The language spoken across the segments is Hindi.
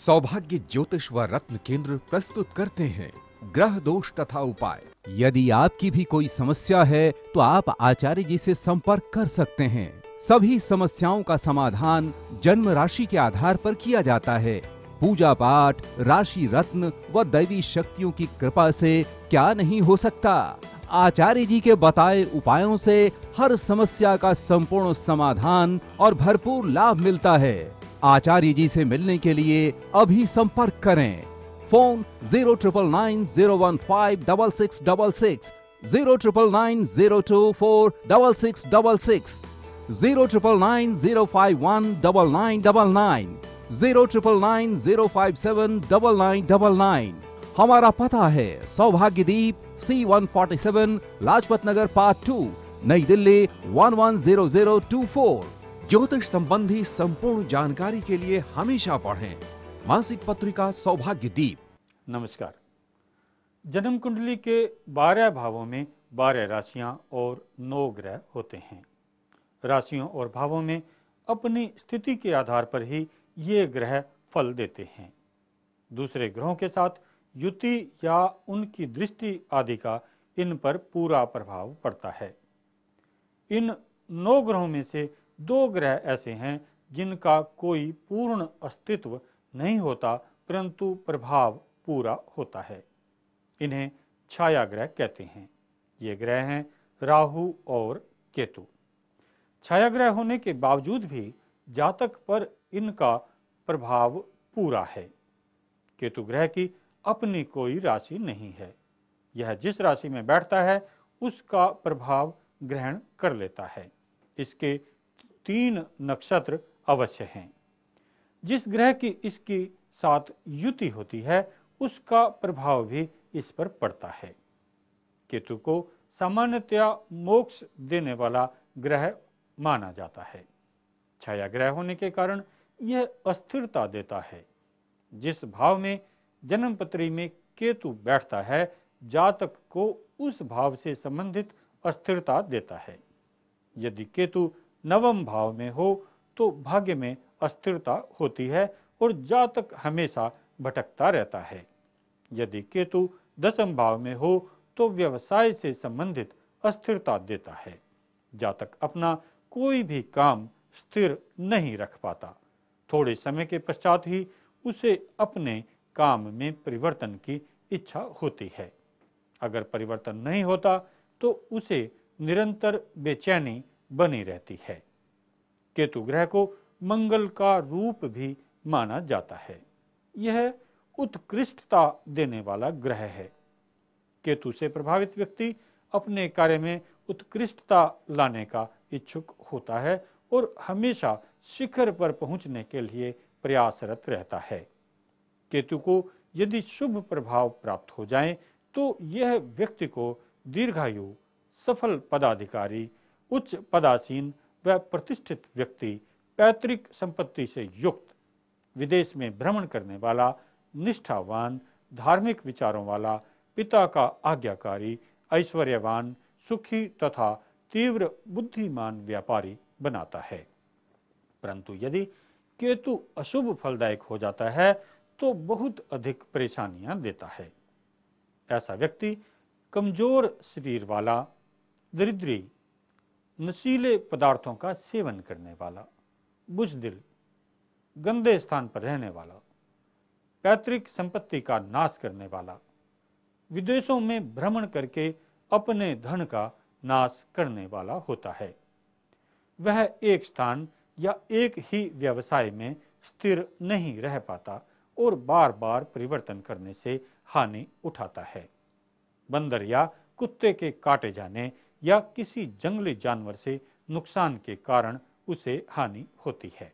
सौभाग्य ज्योतिष व रत्न केंद्र प्रस्तुत करते हैं ग्रह दोष तथा उपाय। यदि आपकी भी कोई समस्या है तो आप आचार्य जी से संपर्क कर सकते हैं। सभी समस्याओं का समाधान जन्म राशि के आधार पर किया जाता है। पूजा पाठ, राशि रत्न व दैवी शक्तियों की कृपा से क्या नहीं हो सकता। आचार्य जी के बताए उपायों से हर समस्या का संपूर्ण समाधान और भरपूर लाभ मिलता है। आचार्य जी से मिलने के लिए अभी संपर्क करें। फोन 09990156666, 09990246666, 09990519999, 09990579999। हमारा पता है सौभाग्यदीप C147, लाजपत नगर पार्ट 2, नई दिल्ली 110024। ज्योतिष संबंधी संपूर्ण जानकारी के लिए हमेशा पढ़ें मासिक पत्रिका सौभाग्य दीप। नमस्कार। जन्म कुंडली के 12 भावों में 12 राशियां और 9 ग्रह होते हैं। राशियों और भावों में अपनी स्थिति के आधार पर ही ये ग्रह फल देते हैं। दूसरे ग्रहों के साथ युति या उनकी दृष्टि आदि का इन पर पूरा प्रभाव पड़ता है। इन 9 ग्रहों में से 2 ग्रह ऐसे हैं जिनका कोई पूर्ण अस्तित्व नहीं होता, परंतु प्रभाव पूरा होता है। इन्हें छाया ग्रह कहते हैं। ये ग्रह हैं राहु और केतु। छाया ग्रह होने के बावजूद भी जातक पर इनका प्रभाव पूरा है। केतु ग्रह की अपनी कोई राशि नहीं है। यह जिस राशि में बैठता है उसका प्रभाव ग्रहण कर लेता है। इसके 3 नक्षत्र अवश्य हैं। जिस ग्रह की इसकी साथ युति होती है उसका प्रभाव भी इस पर पड़ता है। केतु को सामान्यतया मोक्ष देने वाला ग्रह माना जाता है। छाया ग्रह होने के कारण यह अस्थिरता देता है। जिस भाव में जन्मपत्री में केतु बैठता है जातक को उस भाव से संबंधित अस्थिरता देता है। यदि केतु नवम भाव में हो तो भाग्य में अस्थिरता होती है और जातक हमेशा भटकता रहता है। यदि केतु दशम भाव में हो तो व्यवसाय से संबंधित अस्थिरता देता है। जातक अपना कोई भी काम स्थिर नहीं रख पाता। थोड़े समय के पश्चात ही उसे अपने काम में परिवर्तन की इच्छा होती है। अगर परिवर्तन नहीं होता तो उसे निरंतर बेचैनी बनी रहती है। केतु ग्रह को मंगल का रूप भी माना जाता है। यह उत्कृष्टता देने वाला ग्रह है। केतु से प्रभावित व्यक्ति अपने कार्य में उत्कृष्टता लाने का इच्छुक होता है और हमेशा शिखर पर पहुंचने के लिए प्रयासरत रहता है। केतु को यदि शुभ प्रभाव प्राप्त हो जाए तो यह व्यक्ति को दीर्घायु, सफल पदाधिकारी, उच्च पदासीन व प्रतिष्ठित व्यक्ति, पैतृक संपत्ति से युक्त, विदेश में भ्रमण करने वाला, निष्ठावान, धार्मिक विचारों वाला, पिता का आज्ञाकारी, ऐश्वर्यवान, सुखी तथा तीव्र बुद्धिमान व्यापारी बनाता है। परंतु यदि केतु अशुभ फलदायक हो जाता है तो बहुत अधिक परेशानियां देता है। ऐसा व्यक्ति कमजोर शरीर वाला, दरिद्री, नशीले पदार्थों का सेवन करने वाला, बुज़दिल, गंदे स्थान पर रहने वाला, पैतृक संपत्ति का नाश करने वाला, विदेशों में भ्रमण करके अपने धन का नाश करने वाला होता है। वह एक स्थान या एक ही व्यवसाय में स्थिर नहीं रह पाता और बार बार परिवर्तन करने से हानि उठाता है। बंदर या कुत्ते के काटे जाने या किसी जंगली जानवर से नुकसान के कारण उसे हानि होती है।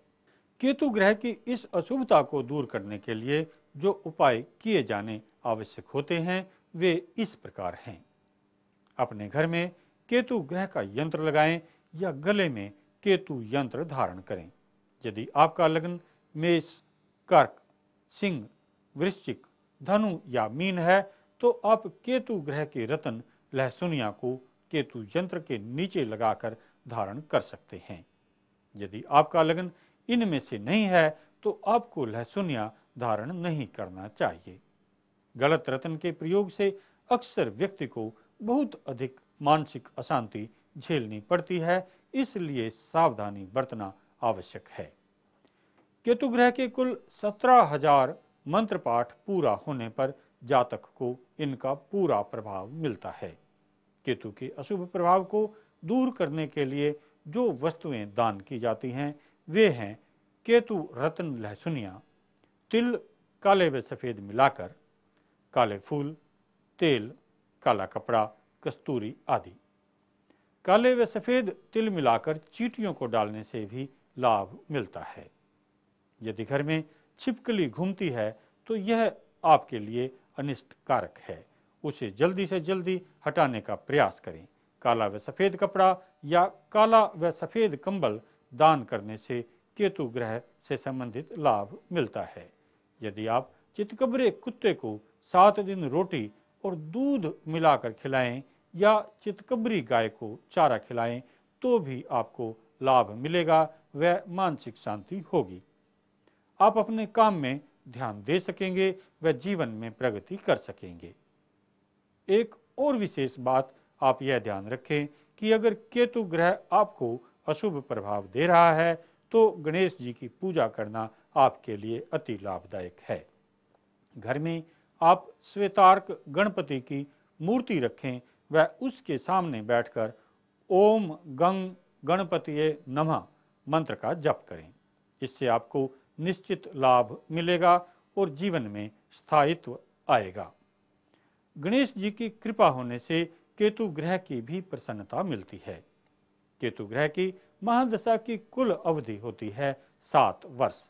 केतु ग्रह की इस अशुभता को दूर करने के लिए जो उपाय किए जाने आवश्यक होते हैं वे इस प्रकार हैं। अपने घर में केतु ग्रह का यंत्र लगाएं या गले में केतु यंत्र धारण करें। यदि आपका लग्न मेष, कर्क, सिंह, वृश्चिक, धनु या मीन है तो आप केतु ग्रह के रत्न लहसुनिया को केतु यंत्र के नीचे लगाकर धारण कर सकते हैं। यदि आपका लग्न इनमें से नहीं है तो आपको लहसुनिया धारण नहीं करना चाहिए। गलत रत्न के प्रयोग से अक्सर व्यक्ति को बहुत अधिक मानसिक अशांति झेलनी पड़ती है, इसलिए सावधानी बरतना आवश्यक है। केतु ग्रह के कुल 17,000 मंत्र पाठ पूरा होने पर जातक को इनका पूरा प्रभाव मिलता है। केतु के अशुभ प्रभाव को दूर करने के लिए जो वस्तुएं दान की जाती हैं वे हैं केतु रत्न लहसुनिया, तिल काले व सफेद मिलाकर, काले फूल, तेल, काला कपड़ा, कस्तूरी आदि। काले व सफेद तिल मिलाकर चींटियों को डालने से भी लाभ मिलता है। यदि घर में छिपकली घूमती है तो यह आपके लिए अनिष्ट कारक है, उसे जल्दी से जल्दी हटाने का प्रयास करें। काला व सफेद कपड़ा या काला व सफेद कंबल दान करने से केतु ग्रह से संबंधित लाभ मिलता है। यदि आप चितकबरे कुत्ते को 7 दिन रोटी और दूध मिलाकर खिलाएं या चितकबरी गाय को चारा खिलाएं तो भी आपको लाभ मिलेगा व मानसिक शांति होगी। आप अपने काम में ध्यान दे सकेंगे व जीवन में प्रगति कर सकेंगे। एक और विशेष बात आप यह ध्यान रखें कि अगर केतु ग्रह आपको अशुभ प्रभाव दे रहा है तो गणेश जी की पूजा करना आपके लिए अति लाभदायक है। घर में आप श्वेतार्क गणपति की मूर्ति रखें व उसके सामने बैठकर ओम गंग गणपतिये नमः मंत्र का जप करें। इससे आपको निश्चित लाभ मिलेगा और जीवन में स्थायित्व आएगा। गणेश जी की कृपा होने से केतु ग्रह की भी प्रसन्नता मिलती है। केतु ग्रह की महादशा की कुल अवधि होती है 7 वर्ष।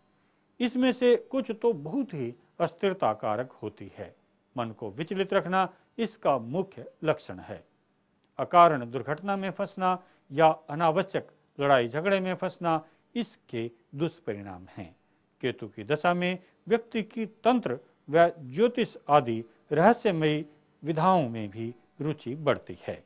इसमें से कुछ तो बहुत ही अस्थिरता कारक होती है। मन को विचलित रखना इसका मुख्य लक्षण है। अकारण दुर्घटना में फंसना या अनावश्यक लड़ाई झगड़े में फंसना इसके दुष्परिणाम हैं। केतु की दशा में व्यक्ति की तंत्र व ज्योतिष आदि रहस्यमयी विधाओं में भी रुचि बढ़ती है।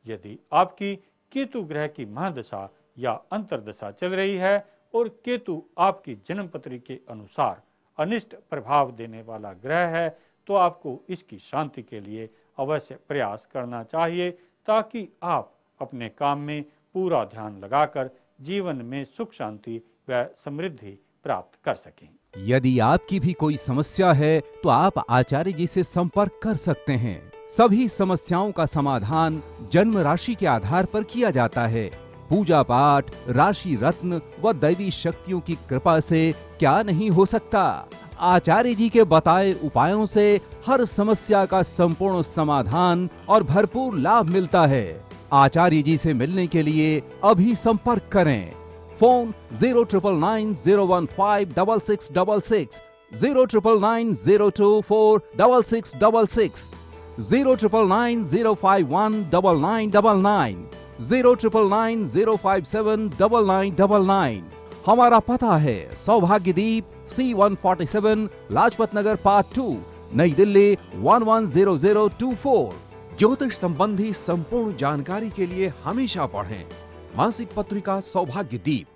यदि आपकी केतु ग्रह की महादशा या अंतर्दशा चल रही है और केतु आपकी जन्मपत्री के अनुसार अनिष्ट प्रभाव देने वाला ग्रह है तो आपको इसकी शांति के लिए अवश्य प्रयास करना चाहिए ताकि आप अपने काम में पूरा ध्यान लगाकर जीवन में सुख शांति व समृद्धि प्राप्त कर सकें। यदि आपकी भी कोई समस्या है तो आप आचार्य जी से संपर्क कर सकते हैं। सभी समस्याओं का समाधान जन्म राशि के आधार पर किया जाता है। पूजा पाठ, राशि रत्न व दैवी शक्तियों की कृपा से क्या नहीं हो सकता। आचार्य जी के बताए उपायों से हर समस्या का संपूर्ण समाधान और भरपूर लाभ मिलता है। आचार्य जी से मिलने के लिए अभी संपर्क करें। फोन 09990156666, 09990246666, 09990519999, 09990579999। हमारा पता है सौभाग्यदीप C147 लाजपत नगर पार्ट 2 नई दिल्ली 110024। ज्योतिष संबंधी संपूर्ण जानकारी के लिए हमेशा पढ़ें मासिक पत्रिका सौभाग्यदीप।